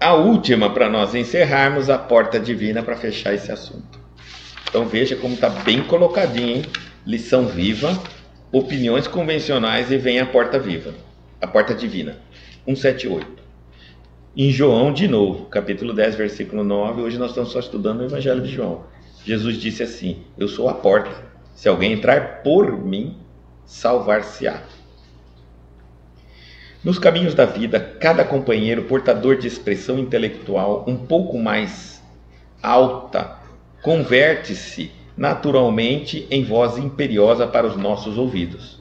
a última para nós encerrarmos, a porta divina, para fechar esse assunto. Então veja como está bem colocadinho, hein? Lição viva, opiniões convencionais e vem a porta viva, a porta divina. 178. Em João, de novo, capítulo 10, versículo 9, hoje nós estamos só estudando o Evangelho de João. Jesus disse assim: eu sou a porta, se alguém entrar por mim, salvar-se-á. Nos caminhos da vida, cada companheiro portador de expressão intelectual um pouco mais alta converte-se naturalmente em voz imperiosa para os nossos ouvidos.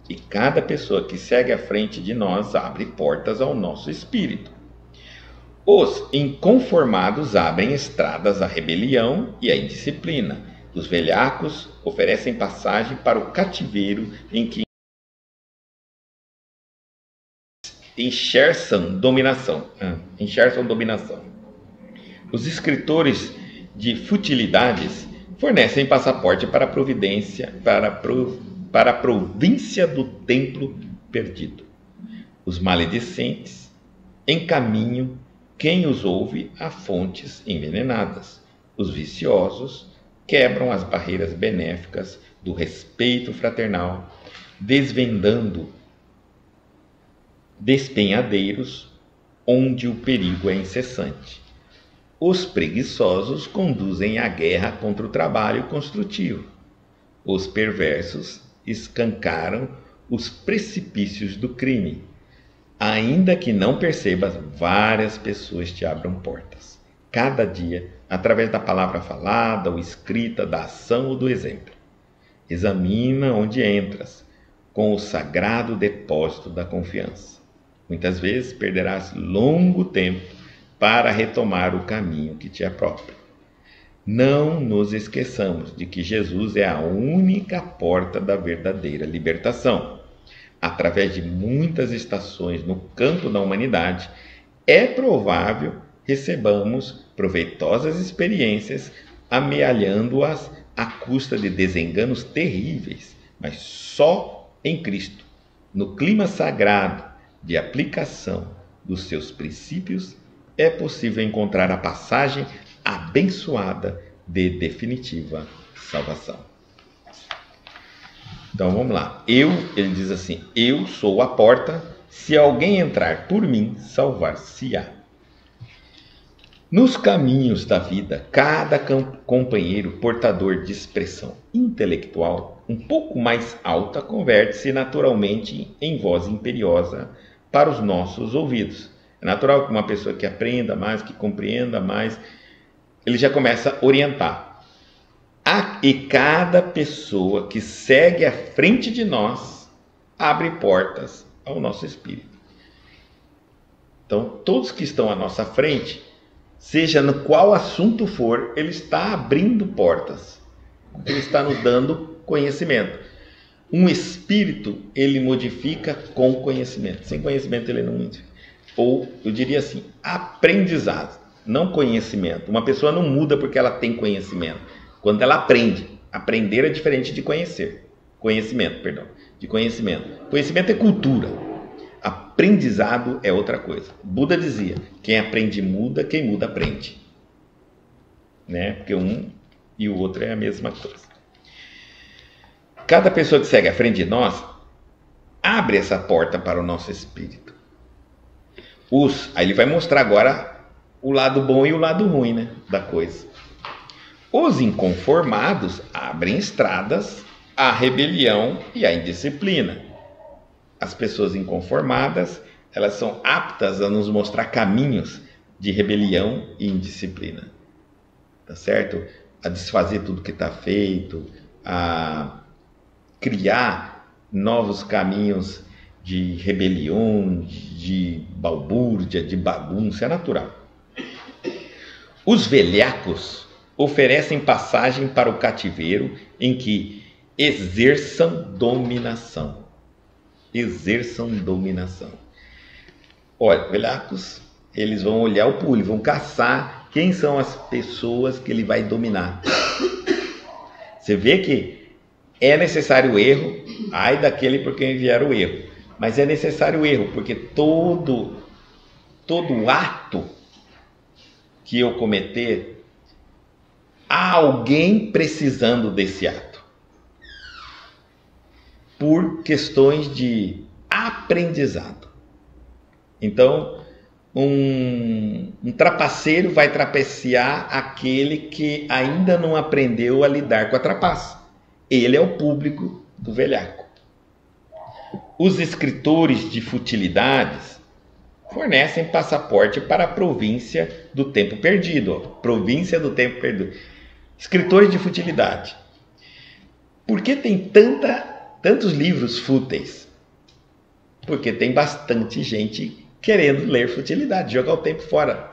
E cada pessoa que segue à frente de nós abre portas ao nosso espírito. Os inconformados abrem estradas à rebelião e à indisciplina. Os velhacos oferecem passagem para o cativeiro em que enxerçam dominação. Os escritores de futilidades fornecem passaporte para a província do templo perdido. Os maledicentes encaminham quem os ouve a fontes envenenadas. Os viciosos quebram as barreiras benéficas do respeito fraternal, desvendando despenhadeiros onde o perigo é incessante. Os preguiçosos conduzem a guerra contra o trabalho construtivo. Os perversos escancaram os precipícios do crime. Ainda que não percebas, várias pessoas te abram portas. Cada dia, através da palavra falada ou escrita, da ação ou do exemplo. Examina onde entras, com o sagrado depósito da confiança. Muitas vezes perderás longo tempo para retomar o caminho que te é próprio. Não nos esqueçamos de que Jesus é a única porta da verdadeira libertação. Através de muitas estações no campo da humanidade, é provável recebamos proveitosas experiências, amealhando-as à custa de desenganos terríveis, mas só em Cristo, no clima sagrado de aplicação dos seus princípios, é possível encontrar a passagem abençoada de definitiva salvação. Então vamos lá. Ele diz assim: eu sou a porta, se alguém entrar por mim, salvar-se-á. Nos caminhos da vida, cada companheiro portador de expressão intelectual um pouco mais alta converte-se naturalmente em voz imperiosa para os nossos ouvidos. É natural que uma pessoa que aprenda mais, que compreenda mais, ele já começa a orientar. E cada pessoa que segue à frente de nós abre portas ao nosso espírito. Então, todos que estão à nossa frente, seja no qual assunto for, ele está abrindo portas. Ele está nos dando conhecimento. Um espírito, ele modifica com conhecimento. Sem conhecimento, ele não modifica. Ou, eu diria assim, aprendizado, não conhecimento. Uma pessoa não muda porque ela tem conhecimento. Quando ela aprende. Aprender é diferente de conhecer. De conhecimento. Conhecimento é cultura. Aprendizado é outra coisa. Buda dizia: quem aprende muda, quem muda aprende. Né? Porque um e o outro é a mesma coisa. Cada pessoa que segue à frente de nós abre essa porta para o nosso espírito. Aí ele vai mostrar agora o lado bom e o lado ruim, né, da coisa. Os inconformados abrem estradas à rebelião e à indisciplina. As pessoas inconformadas, elas são aptas a nos mostrar caminhos de rebelião e indisciplina. Tá certo? A desfazer tudo que está feito, a criar novos caminhos de rebelião, de balbúrdia, de bagunça, é natural. Os velhacos oferecem passagem para o cativeiro em que exerçam dominação. Olha, velhacos, eles vão olhar o pulo, vão caçar quem são as pessoas que ele vai dominar. Você vê que é necessário o erro, ai daquele por quem vier o erro. Mas é necessário o erro, porque todo ato que eu cometer, há alguém precisando desse ato. Por questões de aprendizado. Então, um trapaceiro vai trapacear aquele que ainda não aprendeu a lidar com a trapaça. Ele é o público do velhaco. Os escritores de futilidades fornecem passaporte para a província do tempo perdido. Província do tempo perdido. Escritores de futilidade. Por que tem tantos livros fúteis? Porque tem bastante gente querendo ler futilidade, jogar o tempo fora,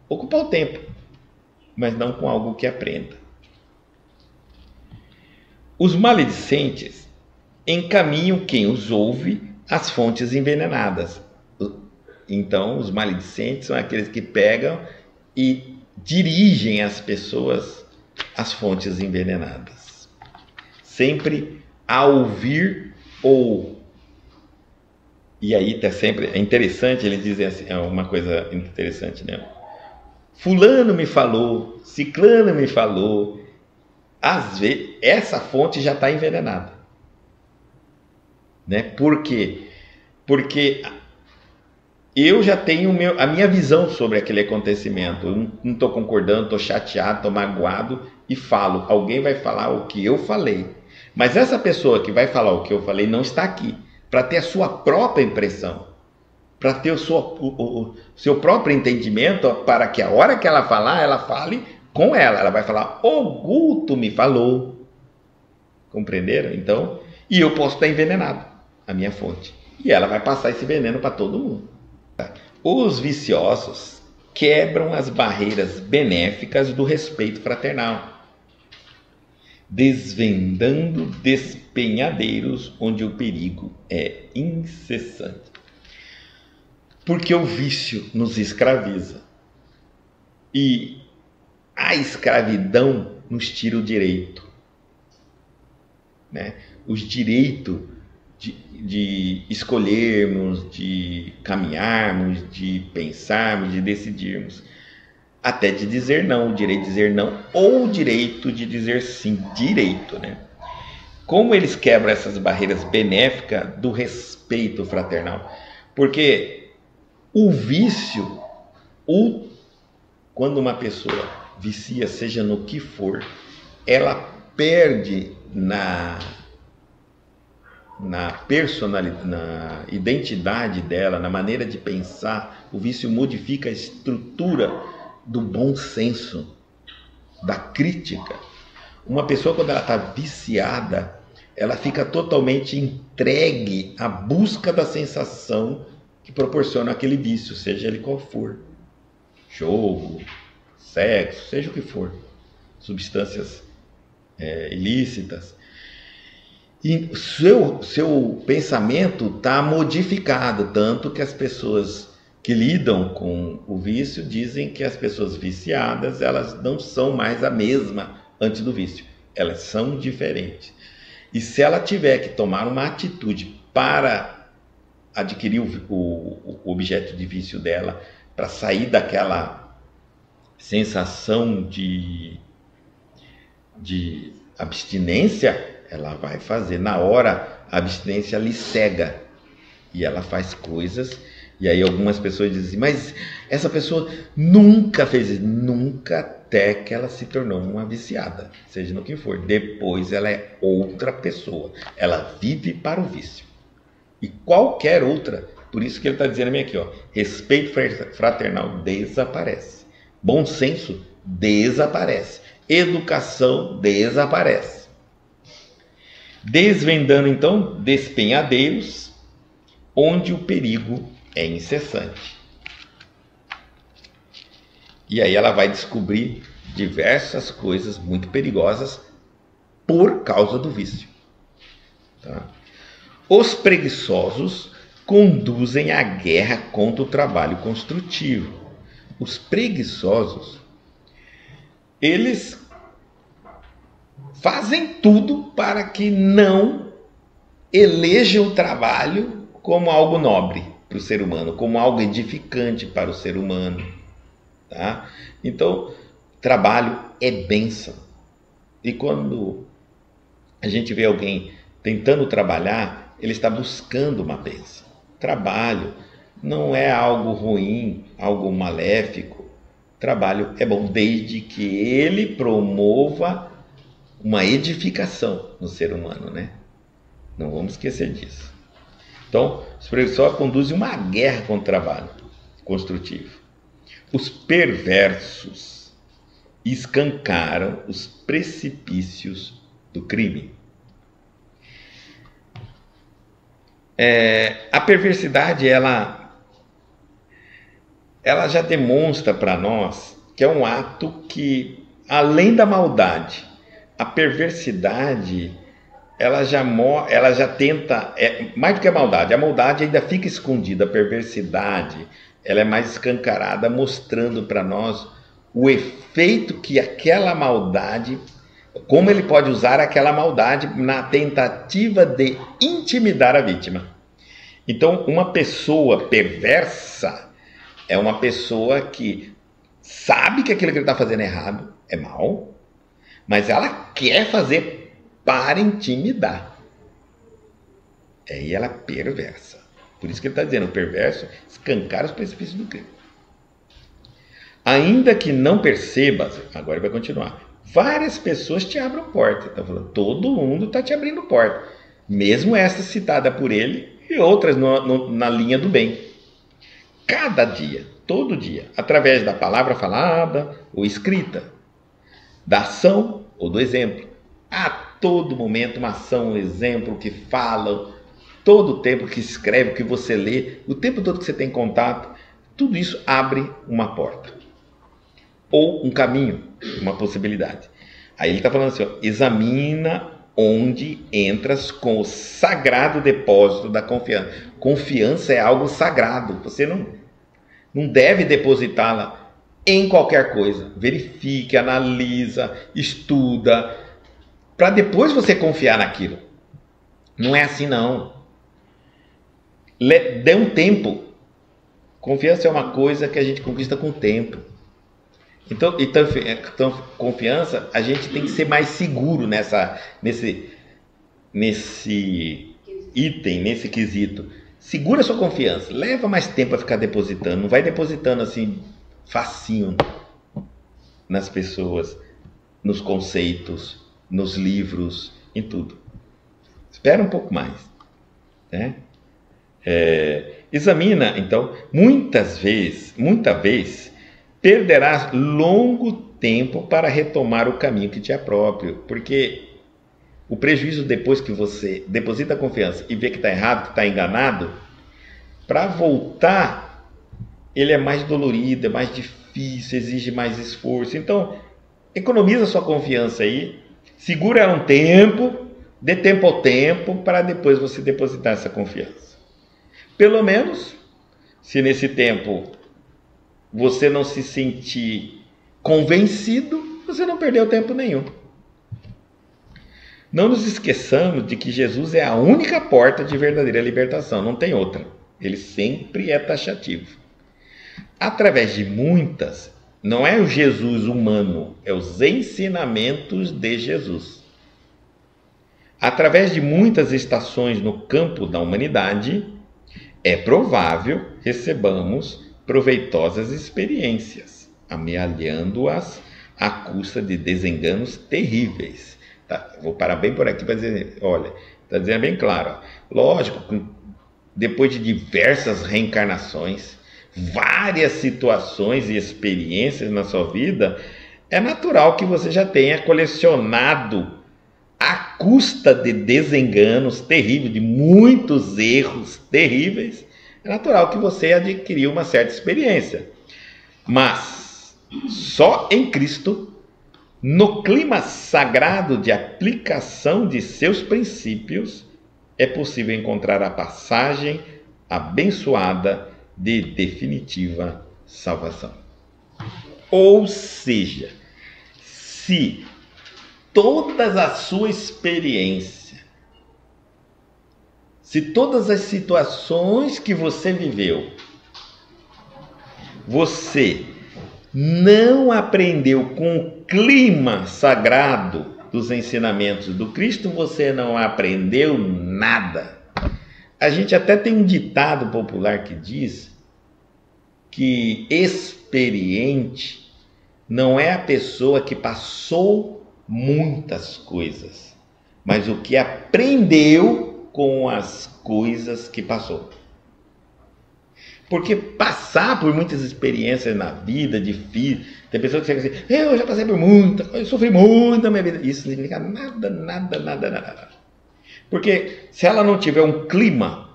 ocupar o tempo, mas não com algo que aprenda. Os maledicentes encaminham quem os ouve às fontes envenenadas. Então, os maledicentes são aqueles que pegam e dirigem as pessoas às fontes envenenadas. Sempre a ouvir ou... E aí tá sempre, é interessante, eles dizem assim, é uma coisa interessante, né? Fulano me falou, ciclano me falou. Às vezes, essa fonte já está envenenada. Né? Por quê? Porque eu já tenho a minha visão sobre aquele acontecimento. Eu não estou concordando, estou chateado, estou magoado e falo. Alguém vai falar o que eu falei. Mas essa pessoa que vai falar o que eu falei não está aqui para ter a sua própria impressão, para ter o seu próprio entendimento, para que a hora que ela falar, ela fale com ela. Ela vai falar, o Guto me falou. Compreenderam? Então, e eu posso estar envenenado, a minha fonte. E ela vai passar esse veneno para todo mundo. Os viciosos quebram as barreiras benéficas do respeito fraternal, desvendando despenhadeiros onde o perigo é incessante. Porque o vício nos escraviza. E a escravidão nos tira o direito. Né? Os direitos de escolhermos, de caminharmos, de pensarmos, de decidirmos. Até de dizer não, o direito de dizer não, ou o direito de dizer sim, direito, né? Como eles quebram essas barreiras benéficas do respeito fraternal? Porque o vício, quando uma pessoa vicia, seja no que for, ela perde na personalidade, na identidade dela, na maneira de pensar. O vício modifica a estrutura do bom senso, da crítica. Uma pessoa, quando ela está viciada, ela fica totalmente entregue à busca da sensação que proporciona aquele vício, seja ele qual for. Jogo, sexo, seja o que for. Substâncias ilícitas. E seu pensamento está modificado, tanto que as pessoas que lidam com o vício dizem que as pessoas viciadas, elas não são mais a mesma antes do vício, elas são diferentes. E se ela tiver que tomar uma atitude para adquirir o objeto de vício dela, para sair daquela sensação de abstinência, ela vai fazer. Na hora, a abstinência lhe cega e ela faz coisas. E aí algumas pessoas dizem assim, mas essa pessoa nunca fez isso. Nunca, até que ela se tornou uma viciada, seja no que for. Depois ela é outra pessoa. Ela vive para o vício. E qualquer outra, por isso que ele está dizendo aqui, ó, respeito fraternal desaparece. Bom senso desaparece. Educação desaparece. Desvendando então despenhadeiros onde o perigo é incessante. E aí ela vai descobrir diversas coisas muito perigosas por causa do vício. Tá? Os preguiçosos conduzem a guerra contra o trabalho construtivo. Os preguiçosos, eles fazem tudo para que não elejam o trabalho como algo nobre para o ser humano, como algo edificante para o ser humano. tá? Então, trabalho é bênção. E quando a gente vê alguém tentando trabalhar, ele está buscando uma bênção. Trabalho não é algo ruim, algo maléfico. Trabalho é bom desde que ele promova uma edificação no ser humano, né? Não vamos esquecer disso. Então, o superficial conduz uma guerra contra o trabalho construtivo. Os perversos escancaram os precipícios do crime. A perversidade, ela já demonstra para nós que é um ato que, além da maldade, a perversidade, ela já tenta, mais do que a maldade ainda fica escondida. A perversidade, ela é mais escancarada, mostrando para nós o efeito que aquela maldade, como ele pode usar aquela maldade na tentativa de intimidar a vítima. Então, uma pessoa perversa é uma pessoa que sabe que aquilo que ele está fazendo é errado, é mal, mas ela quer fazer para intimidar. Aí ela é perversa. Por isso que ele está dizendo, o perverso escancara os precipícios do crime. Ainda que não percebas, agora vai continuar, várias pessoas te abrem porta. Está falando, todo mundo está te abrindo porta. Mesmo essa citada por ele e outras na linha do bem. Cada dia, todo dia, através da palavra falada ou escrita, da ação ou do exemplo. A todo momento uma ação, um exemplo que falam, todo o tempo que escreve, que você lê, o tempo todo que você tem contato, tudo isso abre uma porta. Ou um caminho, uma possibilidade. Aí ele está falando assim, ó, examina onde entras com o sagrado depósito da confiança. Confiança é algo sagrado, você não deve depositá-la em qualquer coisa. Verifique, analisa, estuda, para depois você confiar naquilo. Não é assim não. Dê um tempo. Confiança é uma coisa que a gente conquista com o tempo. Então, confiança, a gente tem que ser mais seguro nesse item, nesse quesito. Segura a sua confiança. Leva mais tempo a ficar depositando. Não vai depositando assim, facinho nas pessoas, nos conceitos, nos livros, em tudo. Espera um pouco mais, né? Examina, então, muita vez, perderás longo tempo para retomar o caminho que te é próprio, porque o prejuízo depois que você deposita a confiança e vê que está errado, que está enganado, para voltar, ele é mais dolorido, é mais difícil, exige mais esforço. Então, economiza sua confiança aí, segura ela um tempo, dê tempo ao tempo, para depois você depositar essa confiança. Pelo menos, se nesse tempo você não se sentir convencido, você não perdeu tempo nenhum. Não nos esqueçamos de que Jesus é a única porta de verdadeira libertação, não tem outra. Ele sempre é taxativo. Através de muitas, não é o Jesus humano, é os ensinamentos de Jesus. Através de muitas estações no campo da humanidade, é provável recebamos proveitosas experiências, amealhando-as à custa de desenganos terríveis. Tá, vou parar bem por aqui para dizer, olha, está dizendo bem claro, ó, lógico, depois de diversas reencarnações, várias situações e experiências na sua vida, é natural que você já tenha colecionado à custa de desenganos terríveis, de muitos erros terríveis. É natural que você adquiriu uma certa experiência. Mas só em Cristo, no clima sagrado de aplicação de seus princípios, é possível encontrar a passagem abençoada de definitiva salvação. Ou seja, se toda a sua experiência, se todas as situações que você viveu, você não aprendeu com o clima sagrado dos ensinamentos do Cristo, você não aprendeu nada. A gente até tem um ditado popular que diz que experiente não é a pessoa que passou muitas coisas, mas o que aprendeu com as coisas que passou. Porque passar por muitas experiências na vida, difícil, tem pessoas que chegam assim, eu já passei por muita, eu sofri muito na minha vida. Isso não significa nada. Porque se ela não tiver um clima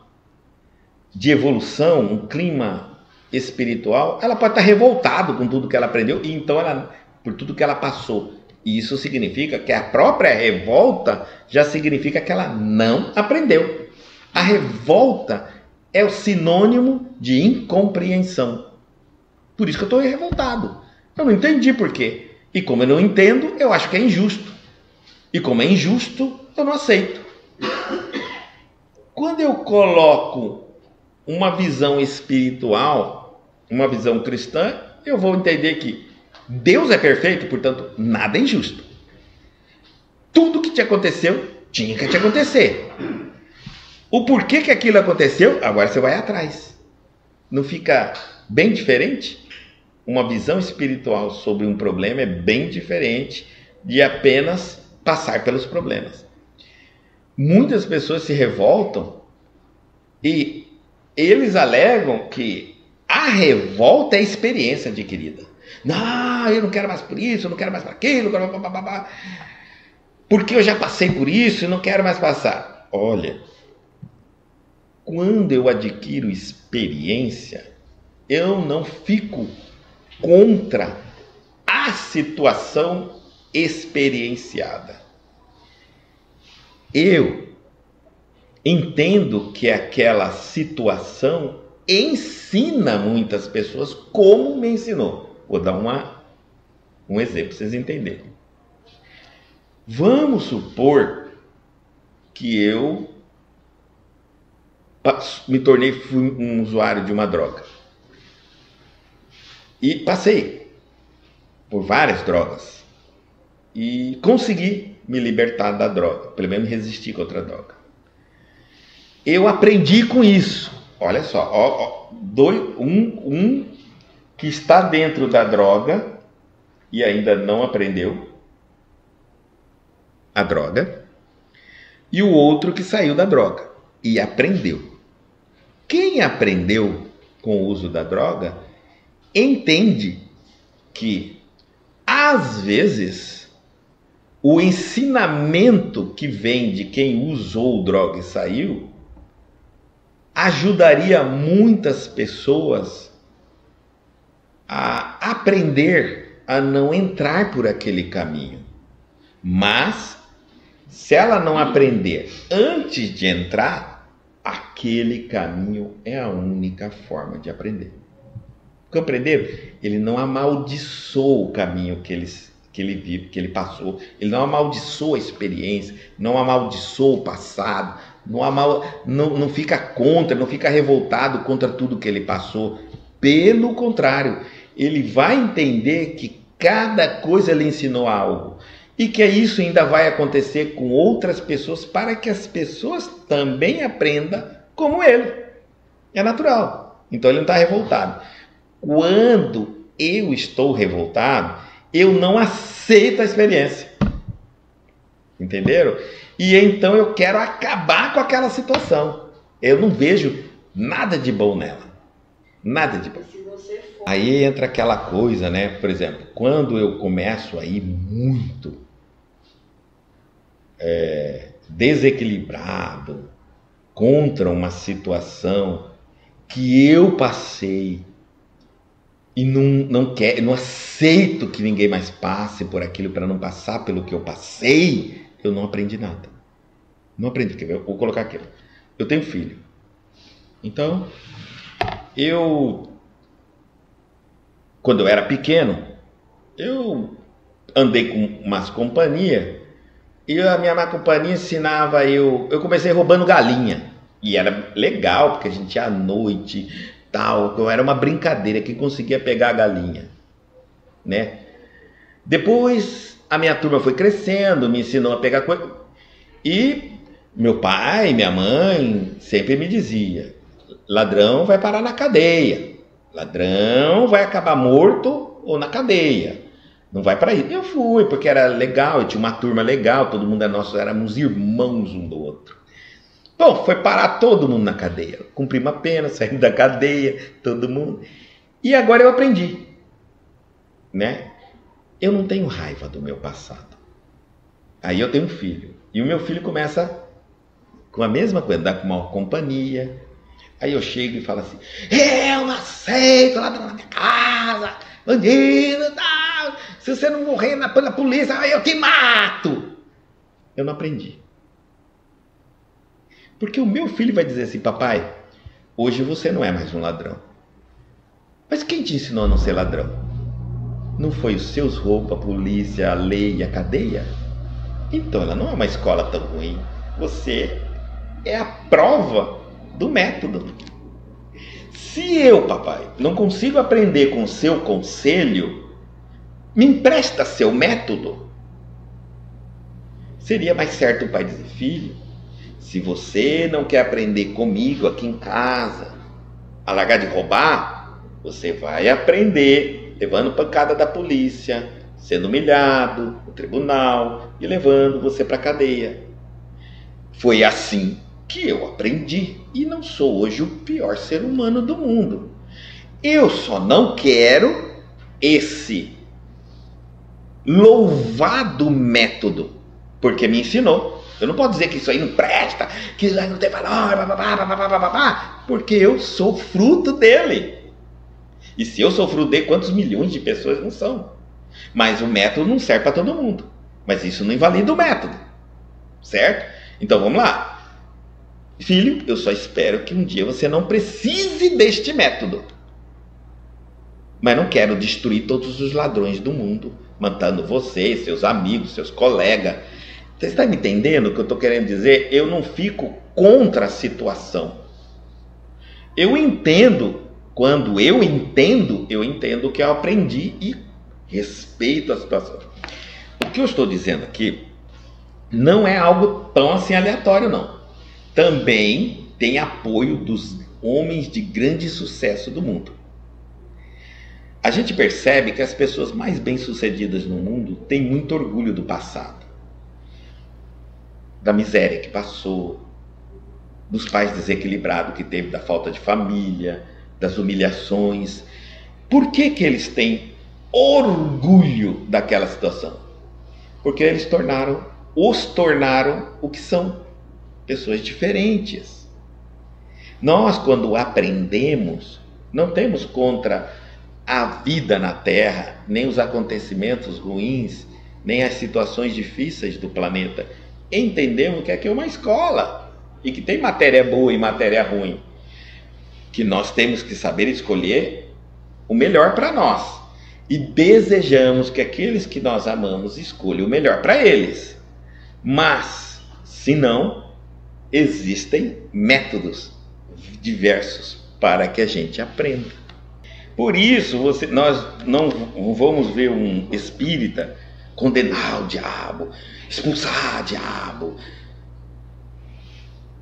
de evolução, um clima espiritual, ela pode estar revoltada com tudo que ela aprendeu, e então por tudo que ela passou. E isso significa que a própria revolta já significa que ela não aprendeu. A revolta é o sinônimo de incompreensão. Por isso que eu estou revoltado. Eu não entendi por quê. E como eu não entendo, eu acho que é injusto. E como é injusto, eu não aceito. Quando eu coloco uma visão espiritual, uma visão cristã, eu vou entender que Deus é perfeito, portanto, nada é injusto. Tudo que te aconteceu, tinha que te acontecer. O porquê que aquilo aconteceu, agora você vai atrás. Não fica bem diferente? Uma visão espiritual sobre um problema é bem diferente de apenas passar pelos problemas. Muitas pessoas se revoltam e eles alegam que a revolta é experiência adquirida. Não, eu não quero mais por isso, eu não quero mais por aquilo, porque eu já passei por isso e não quero mais passar. Olha, quando eu adquiro experiência, eu não fico contra a situação experienciada. Eu entendo que aquela situação ensina muitas pessoas como me ensinou. Vou dar um exemplo para vocês entenderem. Vamos supor que eu fui um usuário de uma droga. E passei por várias drogas. E consegui me libertar da droga. Pelo menos resistir contra a droga. Eu aprendi com isso. Olha só. Um que está dentro da droga e ainda não aprendeu a droga. E o outro que saiu da droga e aprendeu. Quem aprendeu com o uso da droga entende que, às vezes, o ensinamento que vem de quem usou droga e saiu ajudaria muitas pessoas a aprender a não entrar por aquele caminho. Mas, se ela não aprender antes de entrar, aquele caminho é a única forma de aprender. Compreenderam? Ele não amaldiçoa o caminho que ele vive, que ele passou. Ele não amaldiçoa a experiência, não amaldiçoa o passado, não fica contra, não fica revoltado contra tudo que ele passou. Pelo contrário, ele vai entender que cada coisa lhe ensinou algo. E que isso ainda vai acontecer com outras pessoas para que as pessoas também aprendam como ele. É natural. Então ele não está revoltado. Quando eu estou revoltado, eu não aceito a experiência. Entenderam? E então eu quero acabar com aquela situação. Eu não vejo nada de bom nela. Nada de bom. Aí entra aquela coisa, né? Por exemplo, quando eu começo a ir muito desequilibrado contra uma situação que eu passei e não aceito que ninguém mais passe por aquilo para não passar pelo que eu passei, eu não aprendi nada. Não aprendi. Eu vou colocar aqui. Eu tenho filho. Então, quando eu era pequeno, eu andei com umas companhias e a minha má companhia ensinava eu comecei roubando galinha. E era legal, porque a gente ia à noite, tal, era uma brincadeira, quem conseguia pegar a galinha. né? Depois a minha turma foi crescendo, me ensinou a pegar coisa. E meu pai, minha mãe sempre me dizia: ladrão vai parar na cadeia, ladrão vai acabar morto ou na cadeia, não vai para isso. Eu fui porque era legal, eu tinha uma turma legal, todo mundo é nosso, éramos irmãos um do outro. Bom, foi parar todo mundo na cadeia, cumpri uma pena, saí da cadeia, todo mundo. E agora eu aprendi, né? Eu não tenho raiva do meu passado. Aí eu tenho um filho, e o meu filho começa com a mesma coisa, dá com uma companhia. Aí eu chego e falo assim: eu não aceito ladrão na minha casa, bandido e tal. Se você não morrer pela polícia, eu te mato. Eu não aprendi. Porque o meu filho vai dizer assim: papai, hoje você não é mais um ladrão. Mas quem te ensinou a não ser ladrão? Não foi os seus roubos, a polícia, a lei e a cadeia? Então ela não é uma escola tão ruim. Você é a prova do método. Se eu, papai, não consigo aprender com o seu conselho, me empresta seu método. Seria mais certo o pai dizer: filho, se você não quer aprender comigo aqui em casa a largar de roubar, você vai aprender levando pancada da polícia, sendo humilhado no tribunal e levando você para a cadeia. Foi assim que eu aprendi e não sou hoje o pior ser humano do mundo. Eu só não quero esse louvado método, porque me ensinou. Eu não posso dizer que isso aí não presta, que isso aí não tem valor, porque eu sou fruto dele. E se eu sou fruto dele, quantos milhões de pessoas não são? Mas o método não serve para todo mundo. Mas isso não invalida o método, certo? Então vamos lá. Filho, eu só espero que um dia você não precise deste método. Mas não quero destruir todos os ladrões do mundo, matando você, seus amigos, seus colegas. Você está me entendendo o que eu estou querendo dizer? Eu não fico contra a situação. Eu entendo, quando eu entendo o que eu aprendi e respeito a situação. O que eu estou dizendo aqui não é algo tão assim aleatório, não. Também tem apoio dos homens de grande sucesso do mundo. A gente percebe que as pessoas mais bem-sucedidas no mundo têm muito orgulho do passado, da miséria que passou, dos pais desequilibrados que teve, da falta de família, das humilhações. Por que que eles têm orgulho daquela situação? Porque eles os tornaram o que são, pessoas diferentes. Nós, quando aprendemos, não temos contra a vida na Terra, nem os acontecimentos ruins, nem as situações difíceis do planeta. Entendemos que aqui é uma escola e que tem matéria boa e matéria ruim, que nós temos que saber escolher o melhor para nós e desejamos que aqueles que nós amamos escolham o melhor para eles. Mas, se não, existem métodos diversos para que a gente aprenda. Por isso, nós não vamos ver um espírita condenar o diabo, expulsar o diabo,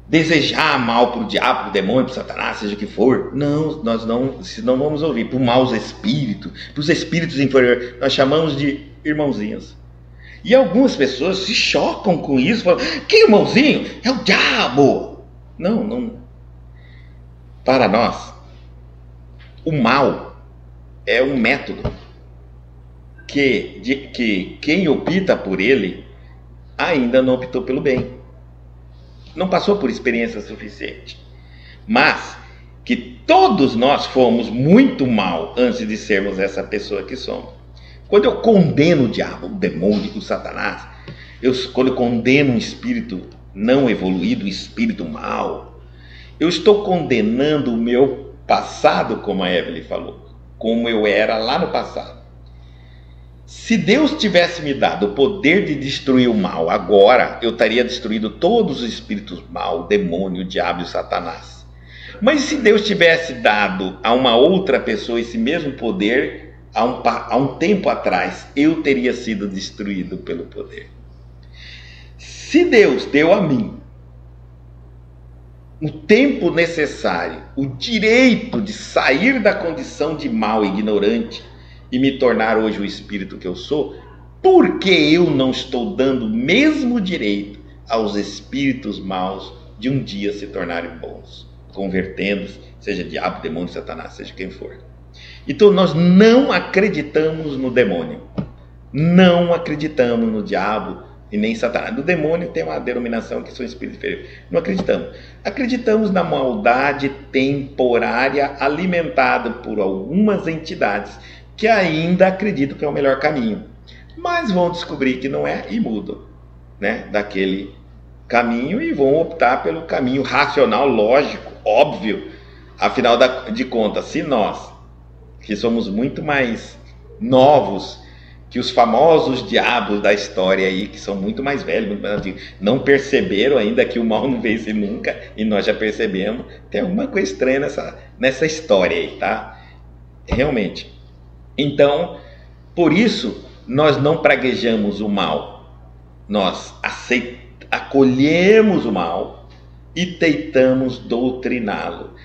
desejar mal para o diabo, para o demônio, para o Satanás, seja o que for. Não, nós não vamos ouvir. Para os maus espíritos, para os espíritos inferiores, nós chamamos de irmãozinhos. E algumas pessoas se chocam com isso, falam: que irmãozinho? É o diabo. Não. Para nós, o mal é um método que quem opta por ele ainda não optou pelo bem. Não passou por experiência suficiente. Mas que todos nós fomos muito mal antes de sermos essa pessoa que somos. Quando eu condeno o diabo, o demônio, o Satanás, quando eu condeno um espírito não evoluído, um espírito mau, eu estou condenando o meu passado, como a Evelyn falou, como eu era lá no passado. Se Deus tivesse me dado o poder de destruir o mal agora, eu estaria destruindo todos os espíritos maus, o demônio, o diabo e o Satanás. Mas se Deus tivesse dado a uma outra pessoa esse mesmo poder, há um tempo atrás, eu teria sido destruído pelo poder. Se Deus deu a mim o tempo necessário, o direito de sair da condição de mal, ignorante, e me tornar hoje o espírito que eu sou, por que eu não estou dando o mesmo direito aos espíritos maus de um dia se tornarem bons, convertendo-se, seja diabo, demônio, satanás, seja quem for? Então nós não acreditamos no demônio, não acreditamos no diabo e nem satanás. Do demônio tem uma denominação que são espíritos inferiores. Não acreditamos. Acreditamos na maldade temporária alimentada por algumas entidades que ainda acreditam que é o melhor caminho, mas vão descobrir que não é e mudam, né, daquele caminho e vão optar pelo caminho racional, lógico, óbvio. Afinal de contas, se nós, que somos muito mais novos que os famosos diabos da história aí, que são muito mais velhos, muito mais antigos, não perceberam ainda que o mal não vence nunca, e nós já percebemos, tem alguma coisa estranha nessa história aí, tá? Realmente. Então, por isso, nós não praguejamos o mal, nós acolhemos o mal e tentamos doutriná-lo.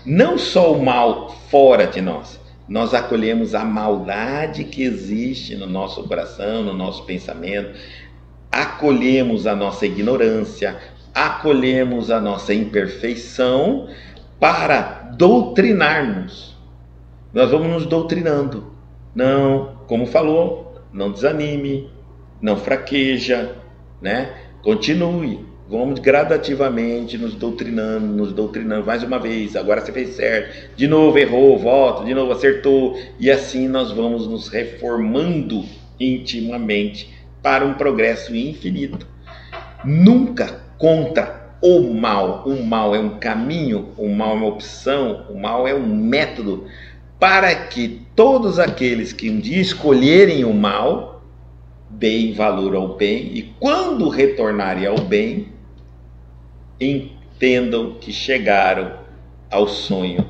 Não só o mal fora de nós, nós acolhemos a maldade que existe no nosso coração, no nosso pensamento, acolhemos a nossa ignorância, acolhemos a nossa imperfeição para doutrinarmos. Nós vamos nos doutrinando. Não, como falou, não desanime, não fraqueja, né? Continue. Vamos gradativamente nos doutrinando mais uma vez. Agora você fez certo, de novo errou, volta, de novo acertou, e assim nós vamos nos reformando intimamente para um progresso infinito. Nunca contra o mal. O mal é um caminho, o mal é uma opção, o mal é um método para que todos aqueles que um dia escolherem o mal deem valor ao bem e quando retornarem ao bem entendam que chegaram ao sonho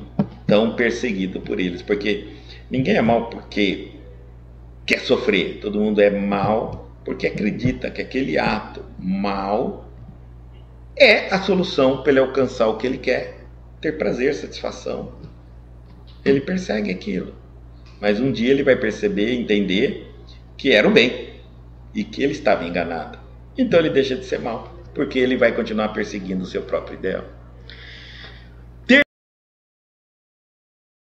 tão perseguido por eles, porque ninguém é mal porque quer sofrer, todo mundo é mal porque acredita que aquele ato mal é a solução para ele alcançar o que ele quer, ter prazer, satisfação. Ele persegue aquilo, mas um dia ele vai perceber, entender que era o bem e que ele estava enganado, então ele deixa de ser mal, porque ele vai continuar perseguindo o seu próprio ideal.